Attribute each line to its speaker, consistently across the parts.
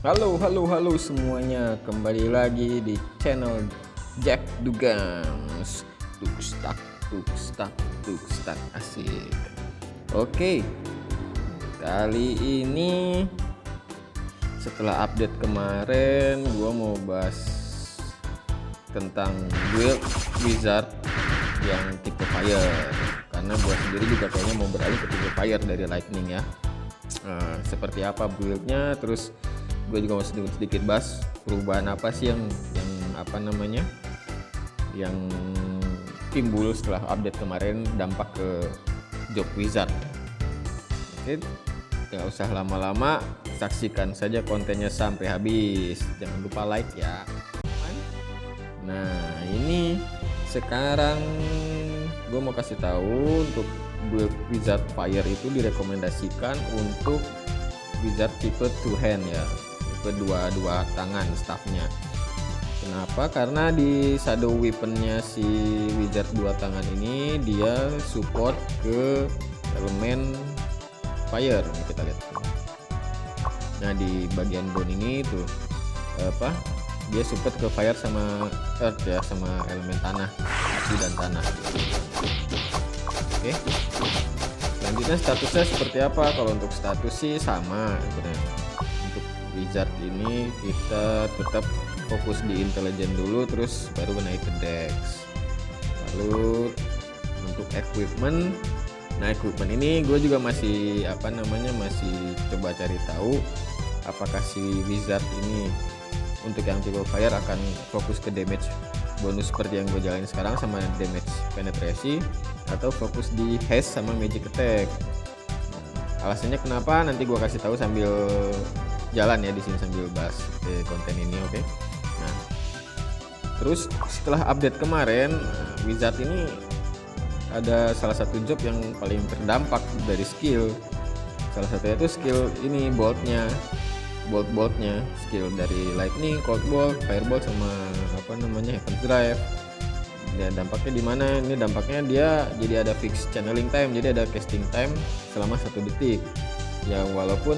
Speaker 1: Halo semuanya, kembali lagi di channel Jack Dugans. Tukstak asik. Oke, kali ini setelah update kemarin gua mau bahas tentang build wizard yang tipe fire, karena gua sendiri juga kayaknya mau beralih ke tipe fire dari lightning ya. Seperti apa buildnya, terus gue juga mau sedikit bahas perubahan apa sih yang yang timbul setelah update kemarin, dampak ke job wizard. Oke, nggak usah lama-lama, saksikan saja kontennya sampai habis. Jangan lupa like ya. Nah, ini sekarang gue mau kasih tahu untuk build wizard fire itu direkomendasikan untuk wizard tipe two hand ya, dua tangan staffnya. Kenapa? Karena di shadow weaponnya si wizard dua tangan ini dia support ke elemen fire. Ini kita lihat. Nah, di bagian bone ini tuh dia support ke fire sama earth ya, sama elemen tanah, api dan tanah. Oke, selanjutnya statusnya seperti apa? Kalau untuk status sih sama sebenarnya. Wizard ini kita tetap fokus di intelijen dulu, terus baru naik ke dex. Lalu untuk equipment, nah equipment ini gue juga masih masih coba cari tahu apakah si wizard ini untuk yang tipe fire akan fokus ke damage bonus seperti yang gue jalanin sekarang sama damage penetrasi, atau fokus di haste sama magic attack. Alasannya kenapa nanti gue kasih tahu sambil jalan ya di sini, sambil bahas konten ini. Oke. Nah, terus setelah update kemarin, wizard ini ada salah satu job yang paling terdampak dari skill. Salah satunya itu skill ini boltnya, skill dari lightning, cold bolt, firebolt sama heaven drive. Dan dampaknya di mana? Ini dampaknya dia jadi ada fixed channeling time, jadi ada casting time selama 1 detik. Ya walaupun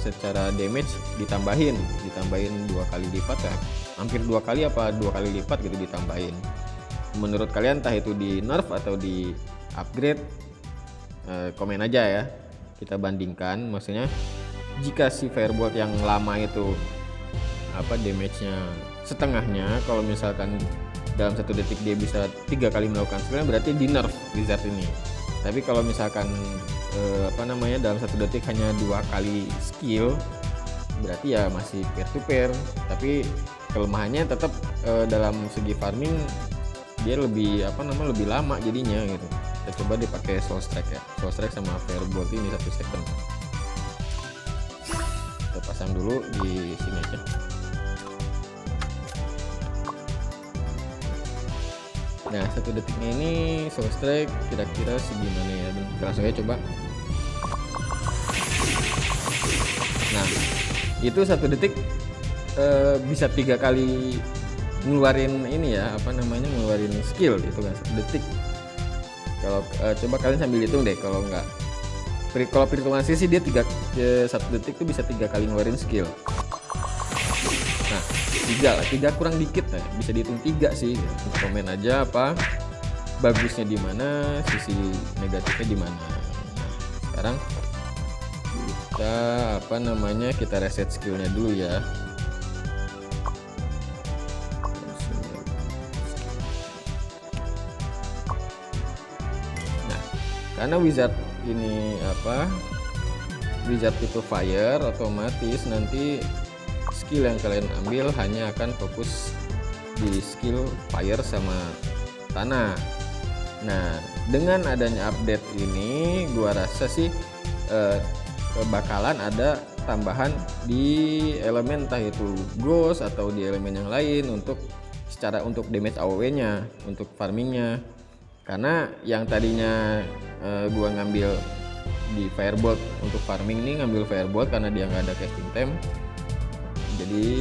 Speaker 1: secara damage ditambahin 2 kali lipat ya, hampir 2 kali lipat gitu ditambahin. Menurut kalian entah itu di nerf atau di upgrade, komen aja ya, kita bandingkan. Maksudnya jika si firebolt yang lama itu damage-nya setengahnya, kalau misalkan dalam 1 detik dia bisa 3 kali melakukan skill, berarti di nerf wizard ini. Tapi kalau misalkan dalam 1 detik hanya 2 kali skill, berarti ya masih peer to peer. Tapi kelemahannya tetap dalam segi farming dia lebih lebih lama jadinya gitu. Kita coba dipakai soul strike ya, soul strike sama firebolt ini 1 second. Kita pasang dulu di sini aja. Nah, 1 detiknya ini soul strike kira-kira segimana ya? Kita langsung aja coba. Nah, itu 1 detik bisa 3 kali ngeluarin ini ya, ngeluarin skill itu kan 1 detik. Kalau coba kalian sambil hitung deh, kalau perhitungan sih dia 1 detik tuh bisa 3 kali ngeluarin skill. Nah, 3 kurang dikit ya, bisa dihitung 3 sih. Komen aja apa bagusnya di mana, sisi negatifnya di mana. Nah, sekarang kita reset skillnya dulu ya. Nah, karena wizard ini wizard tipe fire, otomatis nanti skill yang kalian ambil hanya akan fokus di skill fire sama tanah. Nah, dengan adanya update ini gua rasa sih bakalan ada tambahan di elemen, entah itu ghost atau di elemen yang lain untuk damage AOW-nya, untuk farmingnya. Karena yang tadinya gua ngambil di firebolt untuk farming nih, ngambil firebolt karena dia nggak ada casting time. Jadi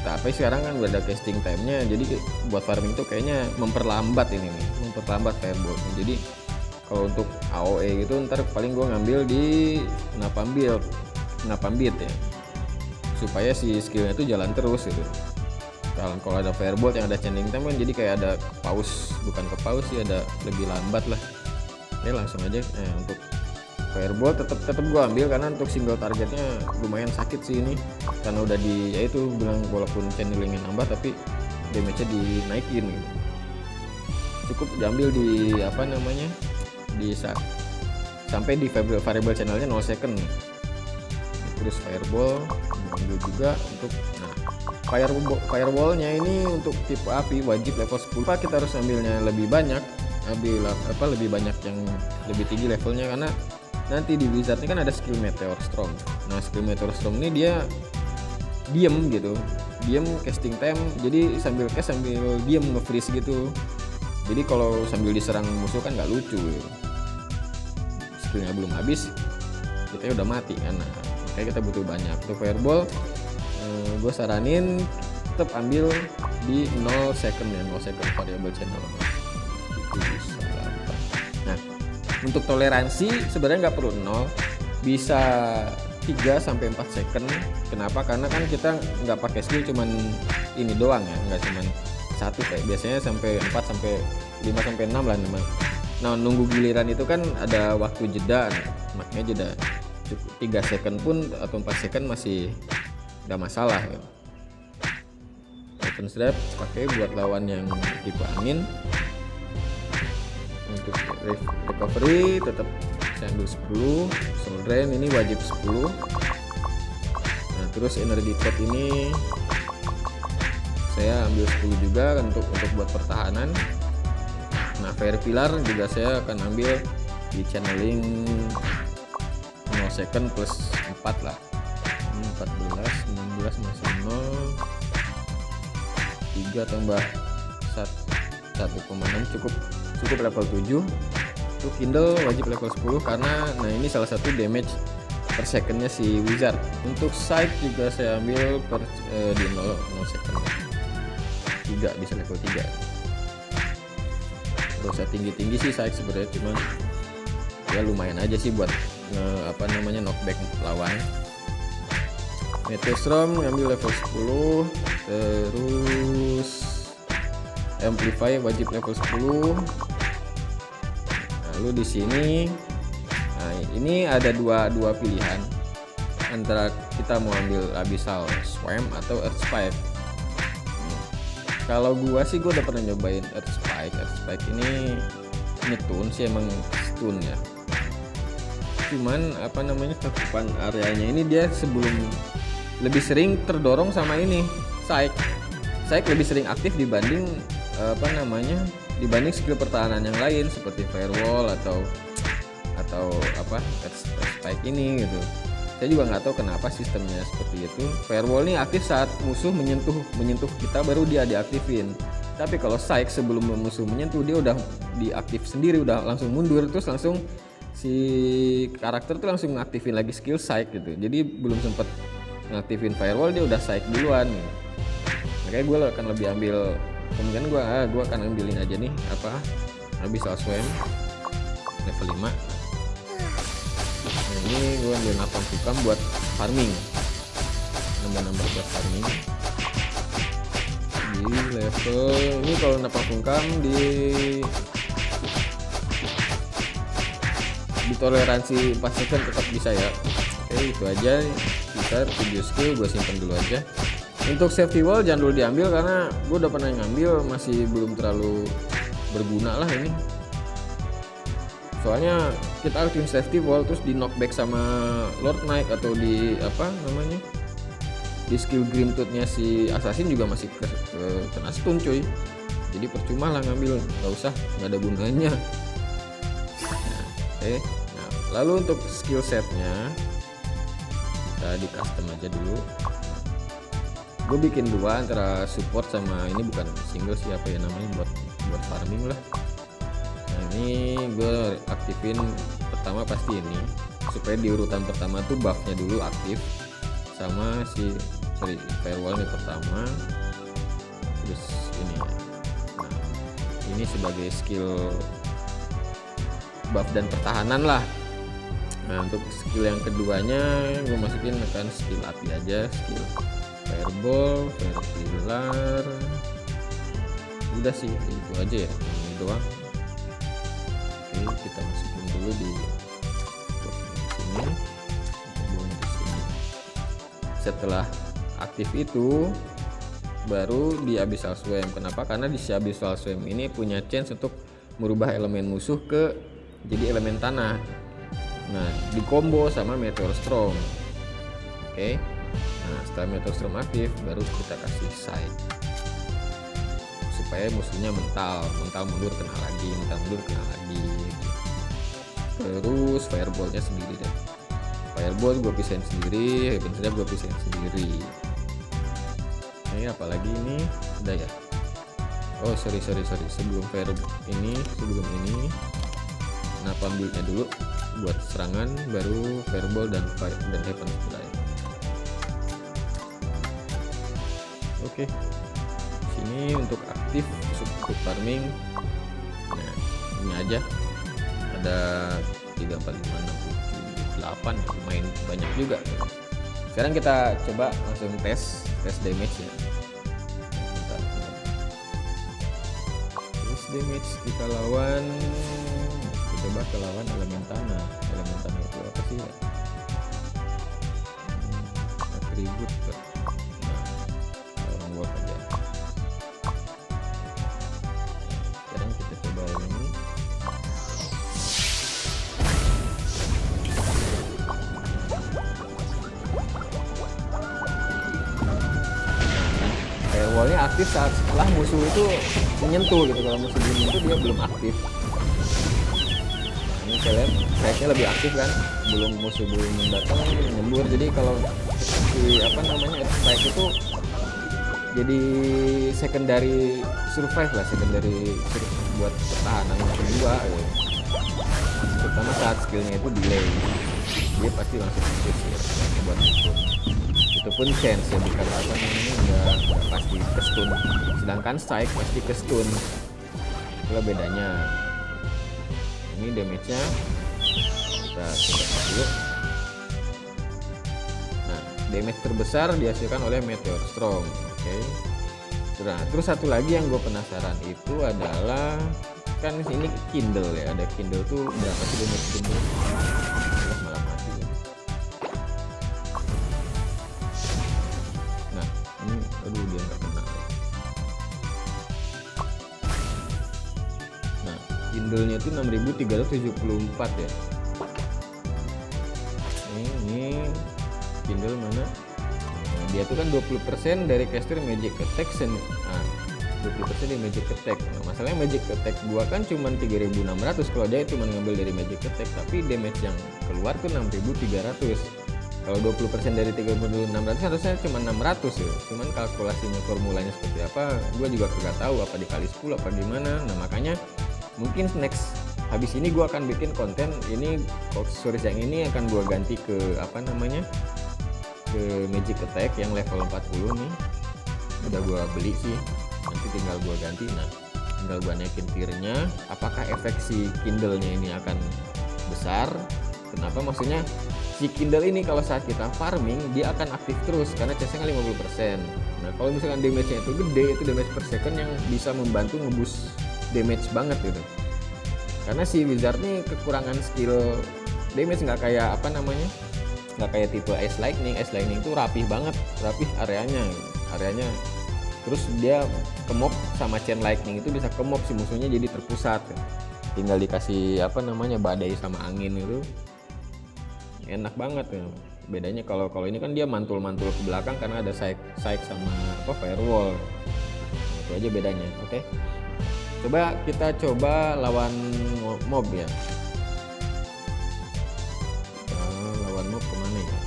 Speaker 1: tapi sekarang kan udah ada casting time-nya, jadi buat farming tuh kayaknya memperlambat firebolt. Jadi kalau untuk AOE gitu ntar paling gue ngambil di Napalm build ya. supaya si skillnya itu jalan terus gitu. Kalau ada firebolt yang ada chaining time kan jadi kayak ada pause, bukan ke pause sih, ada lebih lambat lah. Oke, langsung aja. Untuk firebolt tetap gua ambil karena untuk single targetnya lumayan sakit sih ini, karena udah ya itu bilang walaupun channelingnya nambah tapi damage-nya dinaikin gitu. Cukup diambil di sampai di variable channelnya 0 second. Terus fireball diambil juga untuk firewallnya ini untuk tipe api wajib level 10. Kita harus ambilnya lebih banyak, lebih banyak yang lebih tinggi levelnya, karena nanti di wizard ini kan ada skill Meteor Storm. Nah, skill Meteor Storm ini dia diem casting time, jadi sambil cast sambil diem nge-freeze gitu. Jadi kalau sambil diserang musuh kan nggak lucu gitu. Skillnya belum habis kita udah mati kan. Nah, makanya kita butuh banyak. Untuk fireball gue saranin tetap ambil di 0 second ya, 0 second variable channel itu bisa dapat. Nah, untuk toleransi sebenarnya nggak perlu 0, bisa 3-4 second. Kenapa? Karena kan kita nggak pakai skill cuman ini doang ya, nggak cuman satu kayak biasanya, sampai 4-5-6 lah memang. Nah, nunggu giliran itu kan ada waktu jeda, makanya jeda 3 second pun atau 4 second masih nggak masalah ya. Open strap pakai buat lawan yang tipe angin. Untuk recovery tetap saya ambil 10, soul drain ini wajib 10. Nah, terus energy trap ini saya ambil 10 juga untuk buat pertahanan. Nah, fire pillar juga saya akan ambil di channeling 0 second plus 4 lah. 14, 16 masih 0, 3 tambah 1,6 cukup level 7. Untuk Kindle wajib level 10 karena ini salah satu damage per secondnya si wizard. Untuk sight juga saya ambil di 0 second, 3 bisa level 3. Gak usah tinggi sih sight sebenarnya, cuma ya lumayan aja sih buat knockback lawan. Meteor Storm ambil level 10, terus Amplify wajib level 10. Lalu di sini, ini ada dua pilihan antara kita mau ambil Abyssal Swarm atau Earth Spike. Kalau gua sih udah pernah nyobain Earth Spike. Earth Spike ini nyetun sih, emang stun ya. Cuman cakupan areanya ini dia lebih sering terdorong sama ini Psych lebih sering aktif dibanding dibanding skill pertahanan yang lain seperti firewall atau Spike ini gitu. Saya juga nggak tahu kenapa sistemnya seperti itu. Firewall ini aktif saat musuh menyentuh kita, baru dia diaktifin. Tapi kalau Psych sebelum musuh menyentuh dia udah diaktif sendiri, udah langsung mundur, terus langsung si karakter tuh langsung ngaktifin lagi skill Psych gitu. Jadi belum sempet ngaktifin firewall dia udah Psych duluan gitu. Makanya gue akan lebih ambil, kemungkinan gue akan ambilin aja nih Abyssal Swarm level 5. Nah, ini gue ambil napalm Fukam buat farming, nambah buat farming di level ini. Kalau napalm Fukam di toleransi 4 second tetap bisa ya. Oke, itu aja kita video skill gue simpan dulu aja. Untuk safety wall jangan dulu diambil karena gue udah pernah ngambil, masih belum terlalu berguna lah ini. Soalnya kita aktifin safety wall terus di knockback sama Lord Knight atau di di skill Grim Tooth-nya si assassin juga masih kena stun cuy. Jadi percuma lah ngambil, nggak usah, nggak ada gunanya. Nah, lalu untuk skill setnya kita di custom aja dulu. Gue bikin dua antara support sama ini, bukan single siapa ya namanya, buat farming lah. Nah, ini gue aktifin pertama pasti ini supaya di urutan pertama tuh buffnya dulu aktif sama firewall ini pertama, terus ini. Nah, ini sebagai skill buff dan pertahanan lah. Nah untuk skill yang keduanya gue masukin akan skill api aja, skill fireball, fire pillar. Udah sih itu aja ya, ini doang. Oke, kita masukin dulu di sini. Setelah aktif itu baru di Abyssal Swarm. Kenapa? Karena di Abyssal Swarm ini punya chance untuk merubah elemen musuh ke jadi elemen tanah. Nah, di combo sama Meteor Storm. Oke. Nah, setelah Meteor Storm aktif baru kita kasih side. Supaya musuhnya mental mundur kena lagi, Terus fireballnya sendiri deh. Fireball gue pisahin sendiri, Heaven Trap gue pisahin sendiri. Ini apalagi ini udah ya. Oh sorry sebelum sebelum ini napalm build-nya dulu buat serangan, baru fireball dan Heaven Trap. Oke. Sini untuk aktif untuk farming. Nah, ini aja. Ada 3, 4, 5, 6, 7, 8, lumayan banyak juga. Sekarang kita coba langsung tes damage ya. Tes damage kita lawan, coba ke lawan elemen tanah. Elemen tanah itu apa sih ya? Atribut. Nah, lawan wolf aja. Sekarang kita coba ini. Firewallnya aktif saat setelah musuh itu menyentuh gitu. Kalau musuh belum menyentuh dia belum aktif. Nah, ini kalian kayaknya lebih aktif kan, musuh belum datang nyembur. Jadi kalau si strike itu jadi secondary survive lah, buat pertahanan yang kedua gitu. Terutama saat skillnya itu delay, dia pasti langsung aktif ya, buat itu pun chance ya, bukan nggak pasti ke stun. Sedangkan strike pasti ke stun. Itulah bedanya. Ini damage-nya kita coba dulu. Nah, damage terbesar dihasilkan oleh Meteor Storm. Oke. Nah, terus satu lagi yang gue penasaran itu adalah kan ini Kindle ya, ada Kindle tuh berapa sih damage Kindle? Malah mati. Nah, ini aduh dia nggak kena. Nah, Kindle-nya itu 6374 ya. Ini Kindle mana? Nah, dia tuh kan 20% dari caster magic attack. Nah, 20% di magic attack. Nah, masalahnya magic attack gua kan cuma 3600 kalau dia cuma ngambil dari magic attack, tapi damage yang keluar tuh 6300. Kalau 20% dari 3600 harusnya cuma 600 ya. Cuman kalkulasinya formulanya seperti apa gua juga nggak tahu, apa dikali 10 apa gimana. Nah, makanya mungkin next habis ini gua akan bikin konten ini aksesoris yang ini akan gua ganti ke ke magic attack yang level 40 nih. Udah gua beli sih, nanti tinggal gua ganti. Nah, tinggal gua naikin tiernya. Apakah efek si Kindle-nya ini akan besar? Kenapa? Maksudnya si Kindle ini kalau saat kita farming dia akan aktif terus karena chance-nya 50%. Nah, kalau misalkan damage-nya itu gede, itu damage per second yang bisa membantu ngeboost damage banget gitu. Karena si Wizard nih kekurangan skill damage, nggak kayak nggak kayak tipe Ice Lightning. Ice Lightning itu rapih areanya. Terus dia kemop sama Chain Lightning itu bisa kemop si musuhnya jadi terpusat. Tinggal dikasih badai sama angin itu enak banget ya. Bedanya kalau ini kan dia mantul ke belakang karena ada side sama firewall. Itu aja bedanya. Oke. Coba kita lawan mob ya. Lawan mob kemana ya?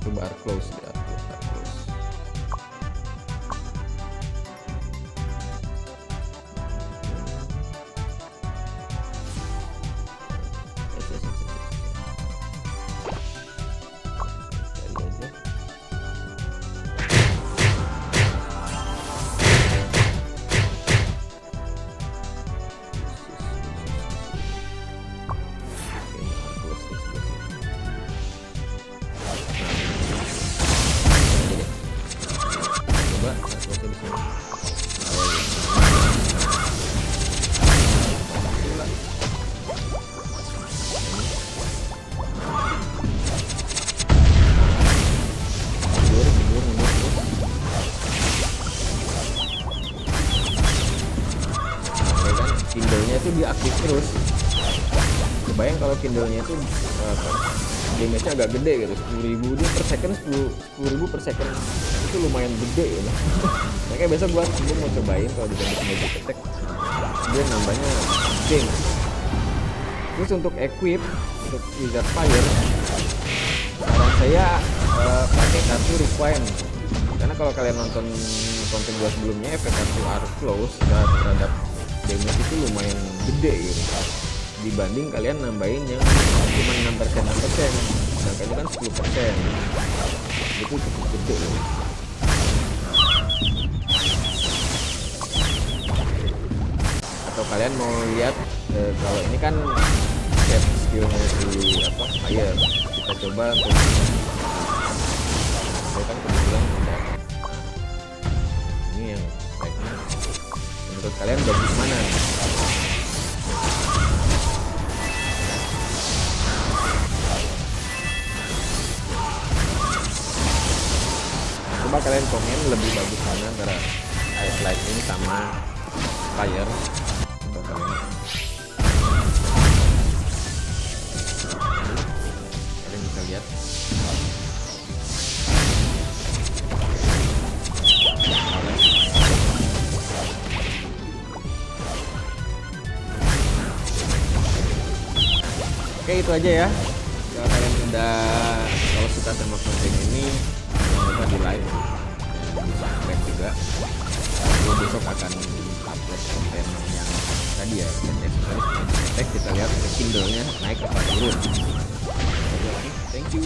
Speaker 1: Coba Arclose ya. kalau Kindle-nya itu damage-nya agak gede gitu, 10.000 dia per second, 10.000 per second itu lumayan gede gitu. Makanya besok gua mau cobain kalau diganti Magic Attack dia nambahnya gede. Terus untuk equip untuk Wizard Fire saran saya pakai kartu Rewind, karena kalau kalian nonton konten gua sebelumnya efek kartu Arc Close terhadap damage itu lumayan gede gitu dibanding kalian nambahin yang cuma 6%, sedangkan itu kan 10%, itu cukup gede gitu. Atau kalian mau lihat kalau ini kan set skillnya si Fire, kita coba untuk saya kan kebetulan udah ini yang baiknya menurut kalian bagus mana nih? Coba kalian komen lebih bagus mana antara Ice Lightning sama Fire. Coba kalian bisa lihat. Oke, itu aja ya. Kalau kalian kalau suka sama konten ini, jangan lupa di like dan subscribe juga. Aku besok akan upload konten yang tadi ya, kita lihat Kindle-nya naik apa turun. Thank you.